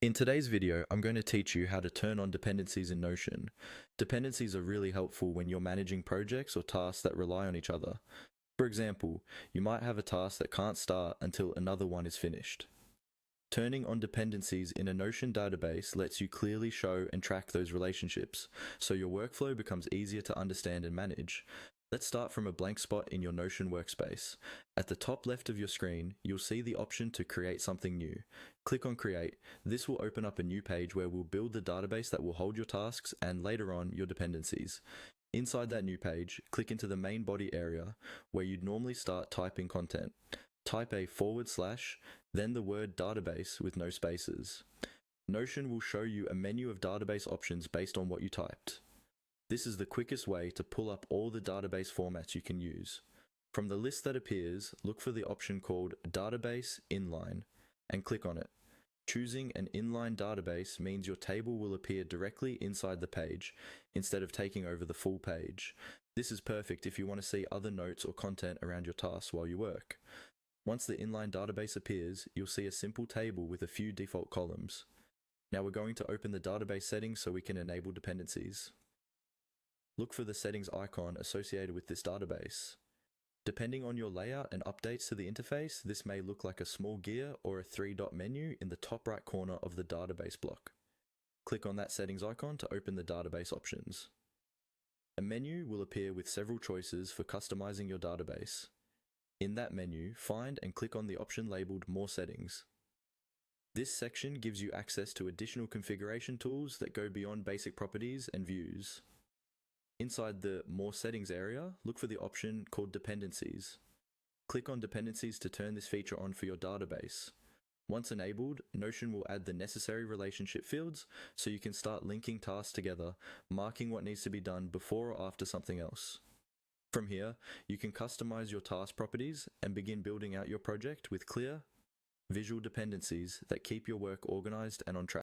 In today's video, I'm going to teach you how to turn on dependencies in Notion. Dependencies are really helpful when you're managing projects or tasks that rely on each other. For example, you might have a task that can't start until another one is finished. Turning on dependencies in a Notion database lets you clearly show and track those relationships, so your workflow becomes easier to understand and manage. Let's start from a blank spot in your Notion workspace. At the top left of your screen, you'll see the option to create something new. Click on Create. This will open up a new page where we'll build the database that will hold your tasks and later on your dependencies. Inside that new page, click into the main body area where you'd normally start typing content. Type a /, then the word database with no spaces. Notion will show you a menu of database options based on what you typed. This is the quickest way to pull up all the database formats you can use. From the list that appears, look for the option called Database Inline and click on it. Choosing an inline database means your table will appear directly inside the page instead of taking over the full page. This is perfect if you want to see other notes or content around your tasks while you work. Once the inline database appears, you'll see a simple table with a few default columns. Now we're going to open the database settings so we can enable dependencies. Look for the settings icon associated with this database. Depending on your layout and updates to the interface, this may look like a small gear or a 3-dot menu in the top right corner of the database block. Click on that settings icon to open the database options. A menu will appear with several choices for customizing your database. In that menu, find and click on the option labeled More Settings. This section gives you access to additional configuration tools that go beyond basic properties and views. Inside the More Settings area, look for the option called Dependencies. Click on Dependencies to turn this feature on for your database. Once enabled, Notion will add the necessary relationship fields so you can start linking tasks together, marking what needs to be done before or after something else. From here, you can customize your task properties and begin building out your project with clear, visual dependencies that keep your work organized and on track.